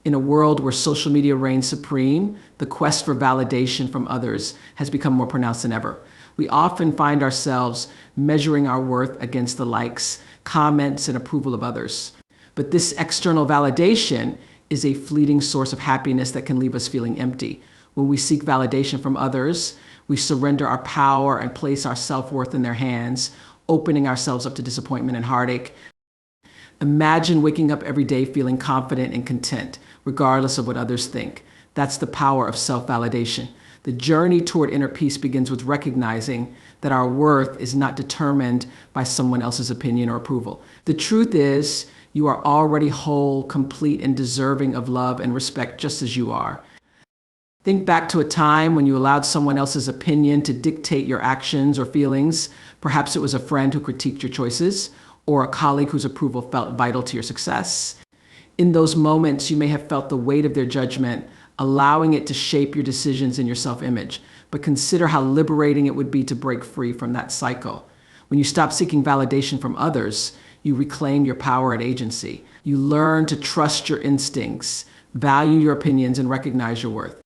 In a world where social media reigns supreme, the quest for validation from others has become more pronounced than ever. We often find ourselves measuring our worth against the likes, comments, and approval of others. But this external validation is a fleeting source of happiness that can leave us feeling empty. When we seek validation from others, we surrender our power and place our self-worth in their hands, opening ourselves up to disappointment and heartache. Imagine waking up every day feeling confident and content, regardless of what others think. That's the power of self-validation. The journey toward inner peace begins with recognizing that our worth is not determined by someone else's opinion or approval. The truth is, you are already whole, complete, and deserving of love and respect just as you are. Think back to a time when you allowed someone else's opinion to dictate your actions or feelings. Perhaps it was a friend who critiqued your choices, or a colleague whose approval felt vital to your success. In those moments, you may have felt the weight of their judgment, allowing it to shape your decisions and your self-image. But consider how liberating it would be to break free from that cycle. When you stop seeking validation from others, you reclaim your power and agency. You learn to trust your instincts, value your opinions, and recognize your worth.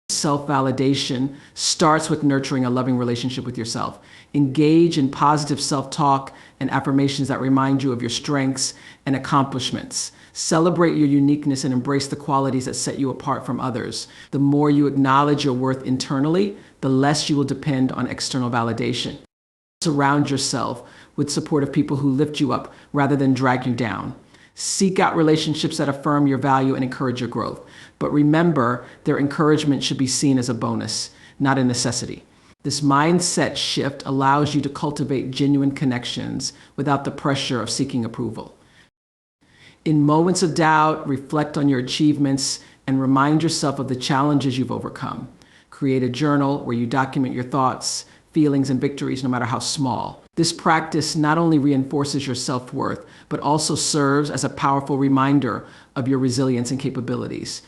Self-validation starts with nurturing a loving relationship with yourself. Engage in positive self-talk and affirmations that remind you of your strengths and accomplishments. Celebrate your uniqueness and embrace the qualities that set you apart from others. The more you acknowledge your worth internally, the less you will depend on external validation. Surround yourself with supportive people who lift you up rather than drag you down. Seek out relationships that affirm your value and encourage your growth. But remember, their encouragement should be seen as a bonus, not a necessity. This mindset shift allows you to cultivate genuine connections without the pressure of seeking approval. In moments of doubt, reflect on your achievements and remind yourself of the challenges you've overcome. Create a journal where you document your thoughts, feelings, and victories, no matter how small. This practice not only reinforces your self-worth, but also serves as a powerful reminder of your resilience and capabilities.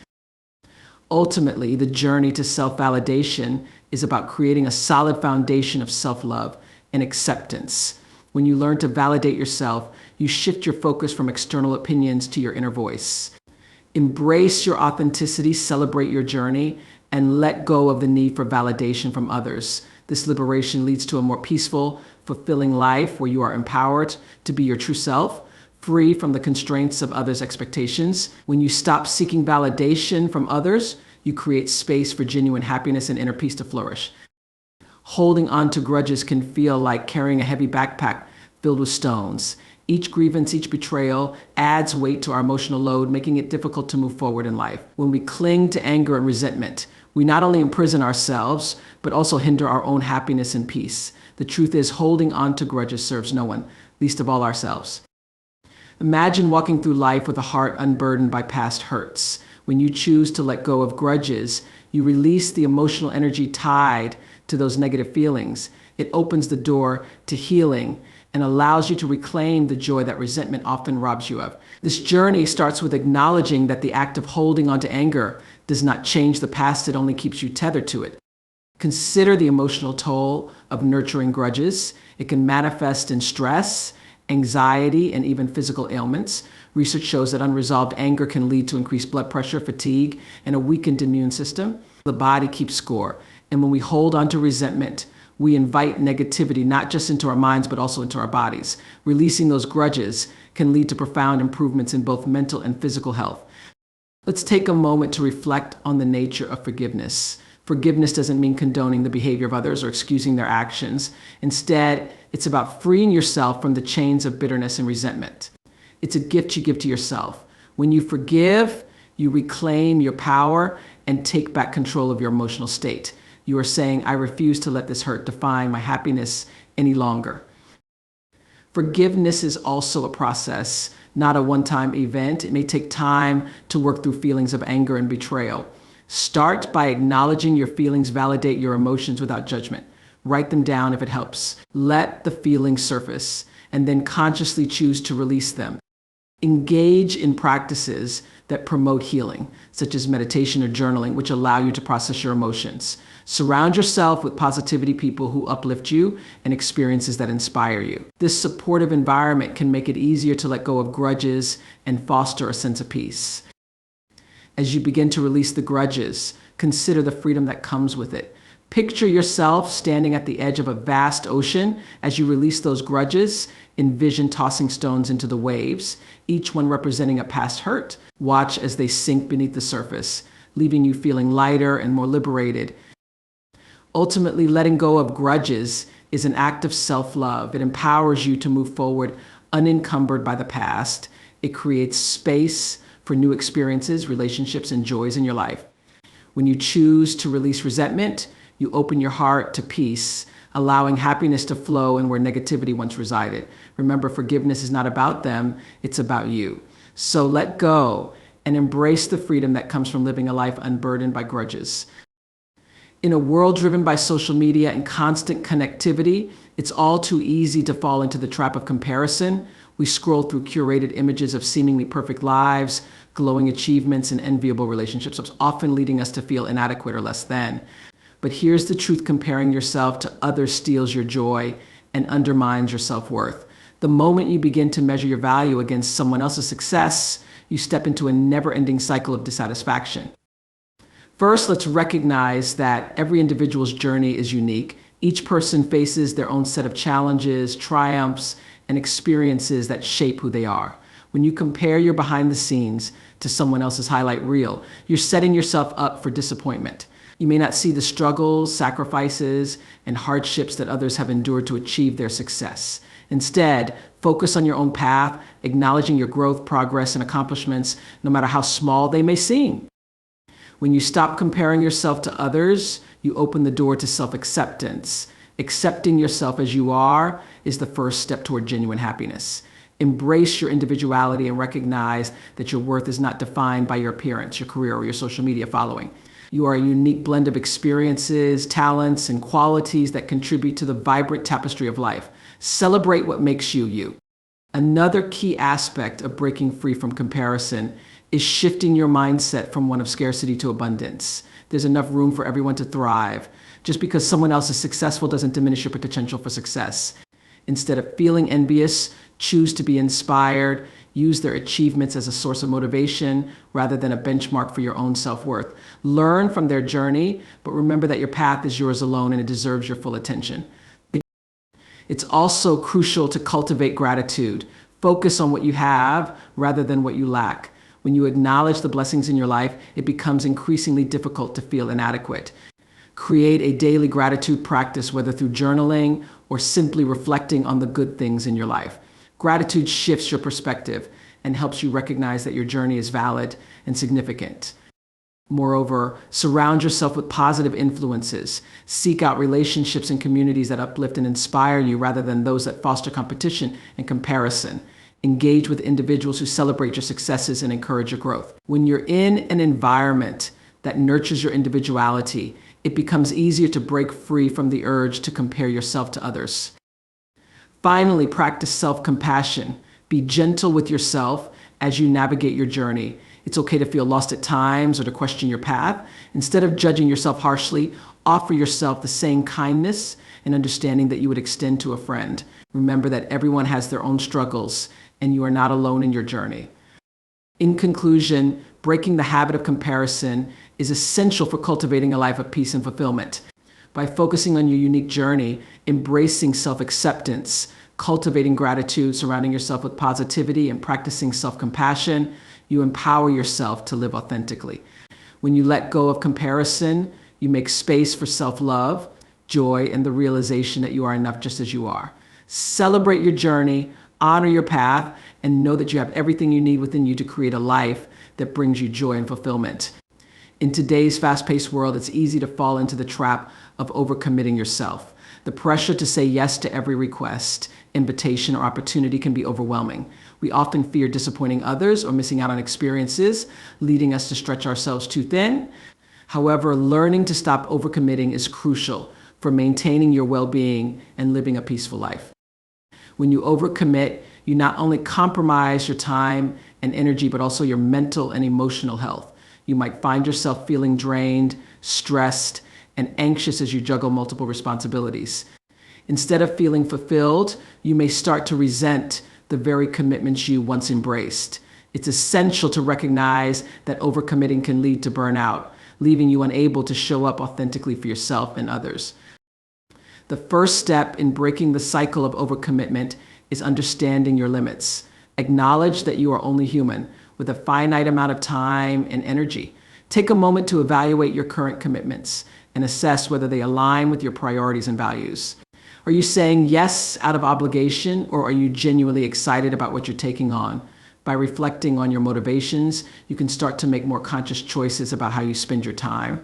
Ultimately, the journey to self-validation is about creating a solid foundation of self-love and acceptance. When you learn to validate yourself, you shift your focus from external opinions to your inner voice. Embrace your authenticity, celebrate your journey, and let go of the need for validation from others. This liberation leads to a more peaceful, fulfilling life where you are empowered to be your true self, free from the constraints of others' expectations. When you stop seeking validation from others, you create space for genuine happiness and inner peace to flourish. Holding on to grudges can feel like carrying a heavy backpack filled with stones. Each grievance, each betrayal adds weight to our emotional load, making it difficult to move forward in life. When we cling to anger and resentment, we not only imprison ourselves, but also hinder our own happiness and peace. The truth is, holding on to grudges serves no one, least of all ourselves. Imagine walking through life with a heart unburdened by past hurts. When you choose to let go of grudges, you release the emotional energy tied to those negative feelings. It opens the door to healing and allows you to reclaim the joy that resentment often robs you of. This journey starts with acknowledging that the act of holding on to anger does not change the past, it only keeps you tethered to it. Consider the emotional toll of nurturing grudges. It can manifest in stress, anxiety, and even physical ailments. Research shows that unresolved anger can lead to increased blood pressure, fatigue, and a weakened immune system. The body keeps score. And when we hold on to resentment, we invite negativity not just into our minds, but also into our bodies. Releasing those grudges can lead to profound improvements in both mental and physical health. Let's take a moment to reflect on the nature of forgiveness. Forgiveness doesn't mean condoning the behavior of others or excusing their actions. Instead, it's about freeing yourself from the chains of bitterness and resentment. It's a gift you give to yourself. When you forgive, you reclaim your power and take back control of your emotional state. You are saying, I refuse to let this hurt define my happiness any longer. Forgiveness is also a process, not a one-time event. It may take time to work through feelings of anger and betrayal. Start by acknowledging your feelings, validate your emotions without judgment. Write them down if it helps. Let the feelings surface and then consciously choose to release them. Engage in practices that promote healing, such as meditation or journaling, which allow you to process your emotions. Surround yourself with positivity people who uplift you and experiences that inspire you. This supportive environment can make it easier to let go of grudges and foster a sense of peace. As you begin to release the grudges, consider the freedom that comes with it. Picture yourself standing at the edge of a vast ocean. As you release those grudges, envision tossing stones into the waves, each one representing a past hurt. Watch as they sink beneath the surface, leaving you feeling lighter and more liberated. Ultimately, letting go of grudges is an act of self-love. It empowers you to move forward unencumbered by the past. It creates space for new experiences, relationships, and joys in your life. When you choose to release resentment, you open your heart to peace, allowing happiness to flow in where negativity once resided. Remember, forgiveness is not about them, it's about you. So let go and embrace the freedom that comes from living a life unburdened by grudges. In a world driven by social media and constant connectivity, it's all too easy to fall into the trap of comparison. We scroll through curated images of seemingly perfect lives, glowing achievements, and enviable relationships, often leading us to feel inadequate or less than. But here's the truth: comparing yourself to others steals your joy and undermines your self-worth. The moment you begin to measure your value against someone else's success, you step into a never-ending cycle of dissatisfaction. First, let's recognize that every individual's journey is unique. Each person faces their own set of challenges, triumphs, and experiences that shape who they are. When you compare your behind the scenes to someone else's highlight reel, you're setting yourself up for disappointment. You may not see the struggles, sacrifices, and hardships that others have endured to achieve their success. Instead, focus on your own path, acknowledging your growth, progress, and accomplishments, no matter how small they may seem. When you stop comparing yourself to others, you open the door to self-acceptance. Accepting yourself as you are is the first step toward genuine happiness. Embrace your individuality and recognize that your worth is not defined by your appearance, your career, or your social media following. You are a unique blend of experiences, talents, and qualities that contribute to the vibrant tapestry of life. Celebrate what makes you you. Another key aspect of breaking free from comparison is shifting your mindset from one of scarcity to abundance. There's enough room for everyone to thrive. Just because someone else is successful doesn't diminish your potential for success. Instead of feeling envious, choose to be inspired. Use their achievements as a source of motivation rather than a benchmark for your own self-worth. Learn from their journey, but remember that your path is yours alone and it deserves your full attention. It's also crucial to cultivate gratitude. Focus on what you have rather than what you lack. When you acknowledge the blessings in your life, it becomes increasingly difficult to feel inadequate. Create a daily gratitude practice, whether through journaling or simply reflecting on the good things in your life. Gratitude shifts your perspective and helps you recognize that your journey is valid and significant. Moreover, surround yourself with positive influences. Seek out relationships and communities that uplift and inspire you rather than those that foster competition and comparison. Engage with individuals who celebrate your successes and encourage your growth. When you're in an environment that nurtures your individuality, it becomes easier to break free from the urge to compare yourself to others. Finally, practice self-compassion. Be gentle with yourself as you navigate your journey. It's okay to feel lost at times or to question your path. Instead of judging yourself harshly, offer yourself the same kindness and understanding that you would extend to a friend. Remember that everyone has their own struggles and you are not alone in your journey. In conclusion, breaking the habit of comparison is essential for cultivating a life of peace and fulfillment. By focusing on your unique journey, embracing self-acceptance, cultivating gratitude, surrounding yourself with positivity, and practicing self-compassion, you empower yourself to live authentically. When you let go of comparison, you make space for self-love, joy, and the realization that you are enough just as you are. Celebrate your journey, honor your path, and know that you have everything you need within you to create a life that brings you joy and fulfillment. In today's fast-paced world, it's easy to fall into the trap of overcommitting yourself. The pressure to say yes to every request, invitation, or opportunity can be overwhelming. We often fear disappointing others or missing out on experiences, leading us to stretch ourselves too thin. However, learning to stop overcommitting is crucial for maintaining your well-being and living a peaceful life. When you overcommit, you not only compromise your time and energy, but also your mental and emotional health. You might find yourself feeling drained, stressed, and anxious as you juggle multiple responsibilities. Instead of feeling fulfilled, you may start to resent the very commitments you once embraced. It's essential to recognize that overcommitting can lead to burnout, leaving you unable to show up authentically for yourself and others. The first step in breaking the cycle of overcommitment is understanding your limits. Acknowledge that you are only human with a finite amount of time and energy. Take a moment to evaluate your current commitments and assess whether they align with your priorities and values. Are you saying yes out of obligation, or are you genuinely excited about what you're taking on? By reflecting on your motivations, you can start to make more conscious choices about how you spend your time.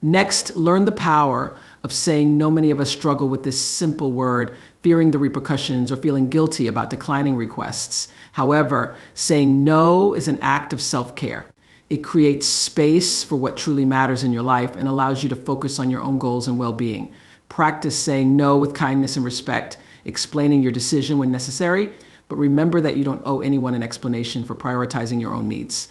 Next, learn the power of saying no. Many of us struggle with this simple word, fearing the repercussions or feeling guilty about declining requests. However, saying no is an act of self-care. It creates space for what truly matters in your life and allows you to focus on your own goals and well-being. Practice saying no with kindness and respect, explaining your decision when necessary, but remember that you don't owe anyone an explanation for prioritizing your own needs.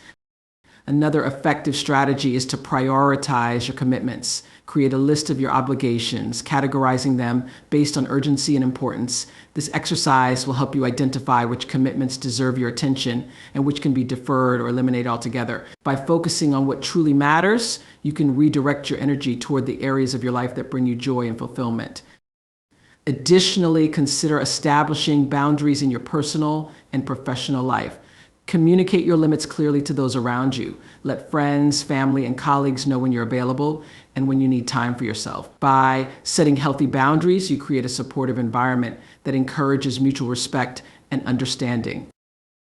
Another effective strategy is to prioritize your commitments. Create a list of your obligations, categorizing them based on urgency and importance. This exercise will help you identify which commitments deserve your attention and which can be deferred or eliminated altogether. By focusing on what truly matters, you can redirect your energy toward the areas of your life that bring you joy and fulfillment. Additionally, consider establishing boundaries in your personal and professional life. Communicate your limits clearly to those around you. Let friends, family, and colleagues know when you're available and when you need time for yourself. By setting healthy boundaries, you create a supportive environment that encourages mutual respect and understanding.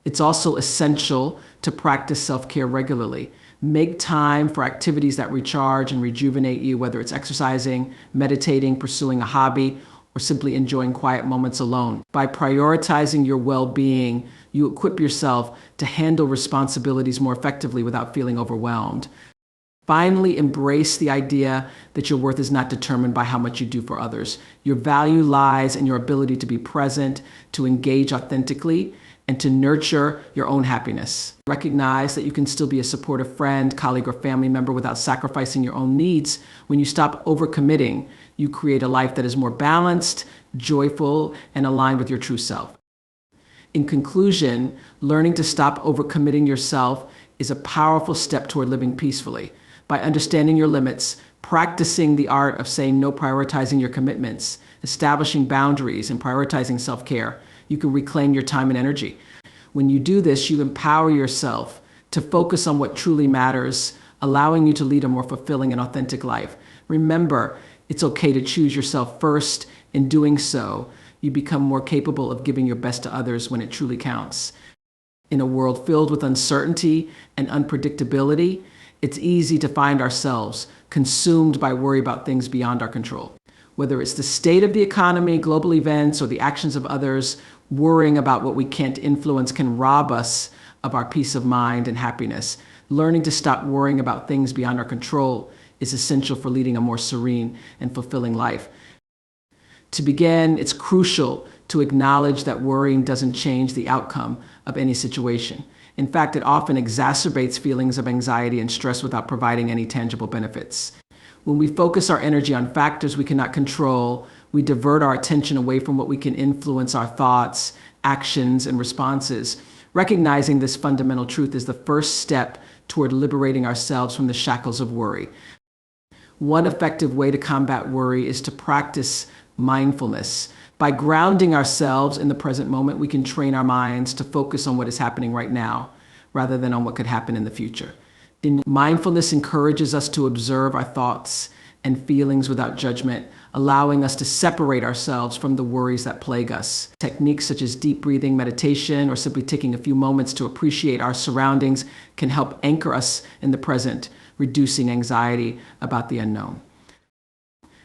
It's also essential to practice self-care regularly. Make time for activities that recharge and rejuvenate you, whether it's exercising, meditating, pursuing a hobby, or simply enjoying quiet moments alone. By prioritizing your well-being, you equip yourself to handle responsibilities more effectively without feeling overwhelmed. Finally, embrace the idea that your worth is not determined by how much you do for others. Your value lies in your ability to be present, to engage authentically, and to nurture your own happiness. Recognize that you can still be a supportive friend, colleague, or family member without sacrificing your own needs. When you stop overcommitting, you create a life that is more balanced, joyful, and aligned with your true self. In conclusion, learning to stop overcommitting yourself is a powerful step toward living peacefully. By understanding your limits, practicing the art of saying no, prioritizing your commitments, establishing boundaries, and prioritizing self-care, you can reclaim your time and energy. When you do this, you empower yourself to focus on what truly matters, allowing you to lead a more fulfilling and authentic life. Remember, it's okay to choose yourself first. In doing so, you become more capable of giving your best to others when it truly counts. In a world filled with uncertainty and unpredictability, it's easy to find ourselves consumed by worry about things beyond our control. Whether it's the state of the economy, global events, or the actions of others, worrying about what we can't influence can rob us of our peace of mind and happiness. Learning to stop worrying about things beyond our control is essential for leading a more serene and fulfilling life. To begin, it's crucial to acknowledge that worrying doesn't change the outcome of any situation. In fact, it often exacerbates feelings of anxiety and stress without providing any tangible benefits. When we focus our energy on factors we cannot control, we divert our attention away from what we can influence: our thoughts, actions, and responses. Recognizing this fundamental truth is the first step toward liberating ourselves from the shackles of worry. One effective way to combat worry is to practice mindfulness. By grounding ourselves in the present moment, we can train our minds to focus on what is happening right now, rather than on what could happen in the future. Mindfulness encourages us to observe our thoughts and feelings without judgment, allowing us to separate ourselves from the worries that plague us. Techniques such as deep breathing, meditation, or simply taking a few moments to appreciate our surroundings can help anchor us in the present, reducing anxiety about the unknown.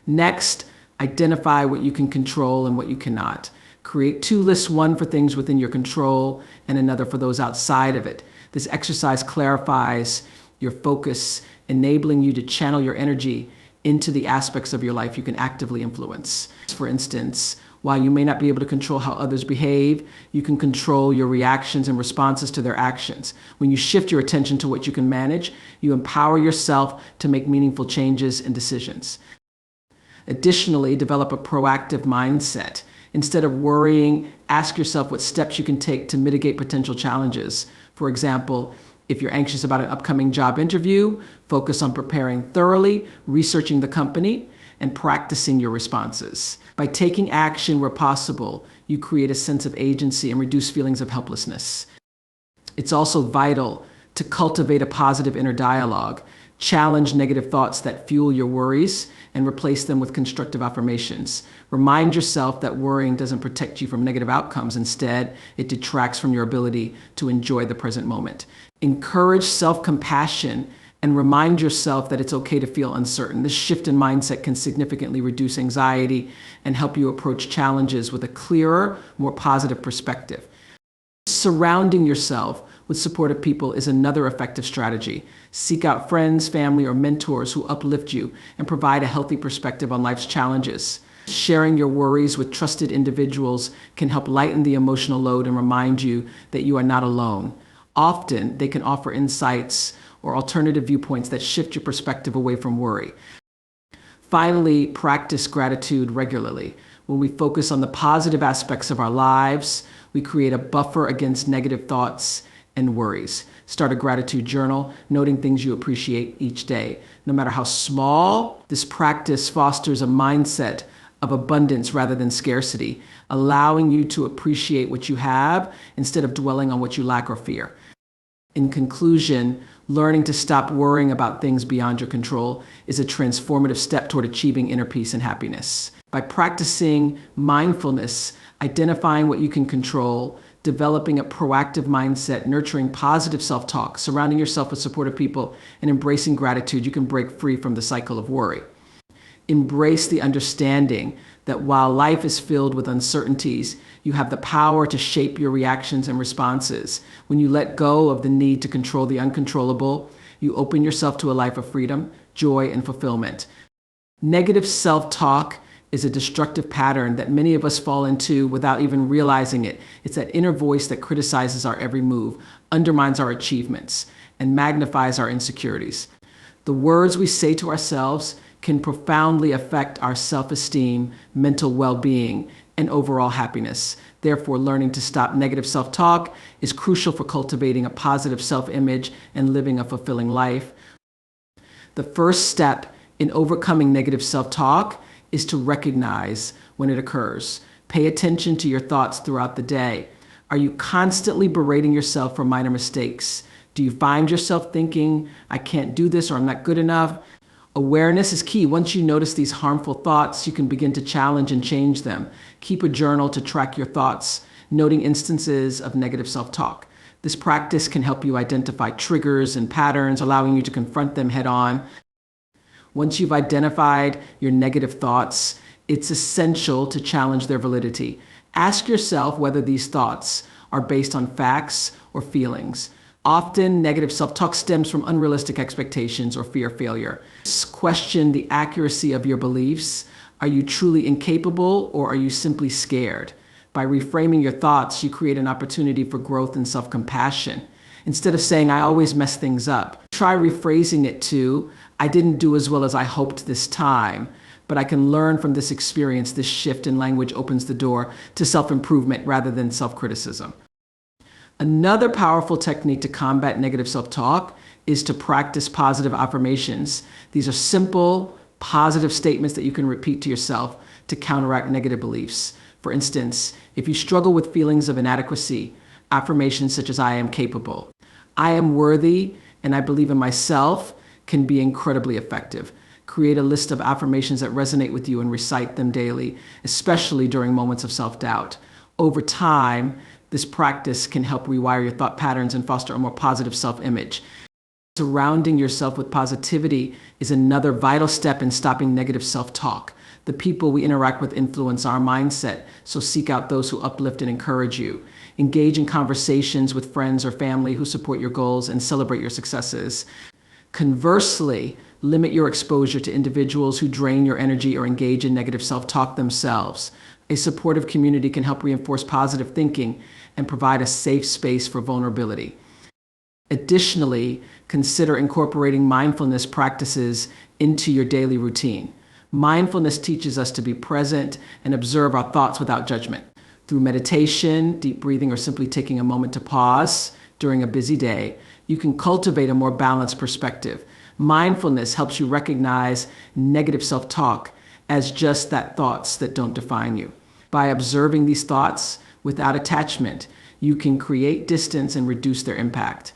Next, identify what you can control and what you cannot. Create two lists, one for things within your control and another for those outside of it. This exercise clarifies your focus, enabling you to channel your energy into the aspects of your life you can actively influence. For instance, while you may not be able to control how others behave, you can control your reactions and responses to their actions. When you shift your attention to what you can manage, you empower yourself to make meaningful changes and decisions. Additionally, develop a proactive mindset. Instead of worrying, ask yourself what steps you can take to mitigate potential challenges. For example, if you're anxious about an upcoming job interview, focus on preparing thoroughly, researching the company, and practicing your responses. By taking action where possible, you create a sense of agency and reduce feelings of helplessness. It's also vital to cultivate a positive inner dialogue. Challenge negative thoughts that fuel your worries and replace them with constructive affirmations. Remind yourself that worrying doesn't protect you from negative outcomes. Instead, it detracts from your ability to enjoy the present moment. Encourage self-compassion and remind yourself that it's okay to feel uncertain. This shift in mindset can significantly reduce anxiety and help you approach challenges with a clearer, more positive perspective. Surrounding yourself with supportive people is another effective strategy. Seek out friends, family, or mentors who uplift you and provide a healthy perspective on life's challenges. Sharing your worries with trusted individuals can help lighten the emotional load and remind you that you are not alone. Often, they can offer insights or alternative viewpoints that shift your perspective away from worry. Finally, practice gratitude regularly. When we focus on the positive aspects of our lives, we create a buffer against negative thoughts and worries. Start a gratitude journal, noting things you appreciate each day. No matter how small, this practice fosters a mindset of abundance rather than scarcity, allowing you to appreciate what you have instead of dwelling on what you lack or fear. In conclusion, learning to stop worrying about things beyond your control is a transformative step toward achieving inner peace and happiness. By practicing mindfulness, identifying what you can control, developing a proactive mindset, nurturing positive self-talk, surrounding yourself with supportive people, and embracing gratitude, you can break free from the cycle of worry. Embrace the understanding that while life is filled with uncertainties, you have the power to shape your reactions and responses. When you let go of the need to control the uncontrollable, you open yourself to a life of freedom, joy, and fulfillment. Negative self-talk is a destructive pattern that many of us fall into without even realizing it. It's that inner voice that criticizes our every move, undermines our achievements, and magnifies our insecurities. The words we say to ourselves can profoundly affect our self-esteem, mental well-being, and overall happiness. Therefore, learning to stop negative self-talk is crucial for cultivating a positive self-image and living a fulfilling life. The first step in overcoming negative self-talk is to recognize when it occurs. Pay attention to your thoughts throughout the day. Are you constantly berating yourself for minor mistakes? Do you find yourself thinking, I can't do this or I'm not good enough? Awareness is key. Once you notice these harmful thoughts, you can begin to challenge and change them. Keep a journal to track your thoughts, noting instances of negative self-talk. This practice can help you identify triggers and patterns, allowing you to confront them head on. Once you've identified your negative thoughts, it's essential to challenge their validity. Ask yourself whether these thoughts are based on facts or feelings. Often, negative self-talk stems from unrealistic expectations or fear of failure. Question the accuracy of your beliefs. Are you truly incapable or are you simply scared? By reframing your thoughts, you create an opportunity for growth and self-compassion. Instead of saying, I always mess things up, try rephrasing it to, I didn't do as well as I hoped this time, but I can learn from this experience. This shift in language opens the door to self-improvement rather than self-criticism. Another powerful technique to combat negative self-talk is to practice positive affirmations. These are simple, positive statements that you can repeat to yourself to counteract negative beliefs. For instance, if you struggle with feelings of inadequacy, affirmations such as I am capable, I am worthy, and I believe in myself can be incredibly effective. Create a list of affirmations that resonate with you and recite them daily, especially during moments of self-doubt. Over time, this practice can help rewire your thought patterns and foster a more positive self-image. Surrounding yourself with positivity is another vital step in stopping negative self-talk. The people we interact with influence our mindset, so seek out those who uplift and encourage you. Engage in conversations with friends or family who support your goals and celebrate your successes. Conversely, limit your exposure to individuals who drain your energy or engage in negative self-talk themselves. A supportive community can help reinforce positive thinking and provide a safe space for vulnerability. Additionally, consider incorporating mindfulness practices into your daily routine. Mindfulness teaches us to be present and observe our thoughts without judgment. Through meditation, deep breathing, or simply taking a moment to pause, during a busy day, you can cultivate a more balanced perspective. Mindfulness helps you recognize negative self-talk as just that thoughts that don't define you. By observing these thoughts without attachment, you can create distance and reduce their impact.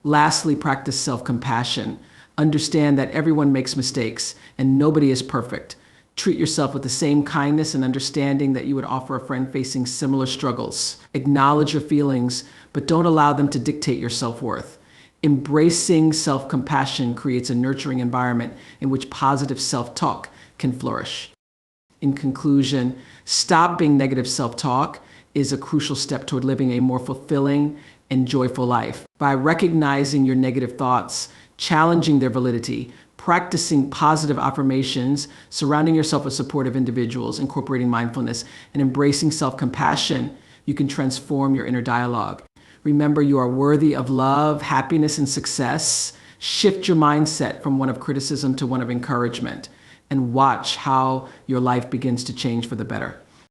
Lastly, practice self-compassion. Understand that everyone makes mistakes and nobody is perfect. Treat yourself with the same kindness and understanding that you would offer a friend facing similar struggles. Acknowledge your feelings, but don't allow them to dictate your self-worth. Embracing self-compassion creates a nurturing environment in which positive self-talk can flourish. In conclusion, stopping negative self-talk is a crucial step toward living a more fulfilling and joyful life. By recognizing your negative thoughts, challenging their validity, practicing positive affirmations, surrounding yourself with supportive individuals, incorporating mindfulness, and embracing self-compassion, you can transform your inner dialogue. Remember, you are worthy of love, happiness, and success. Shift your mindset from one of criticism to one of encouragement, and watch how your life begins to change for the better.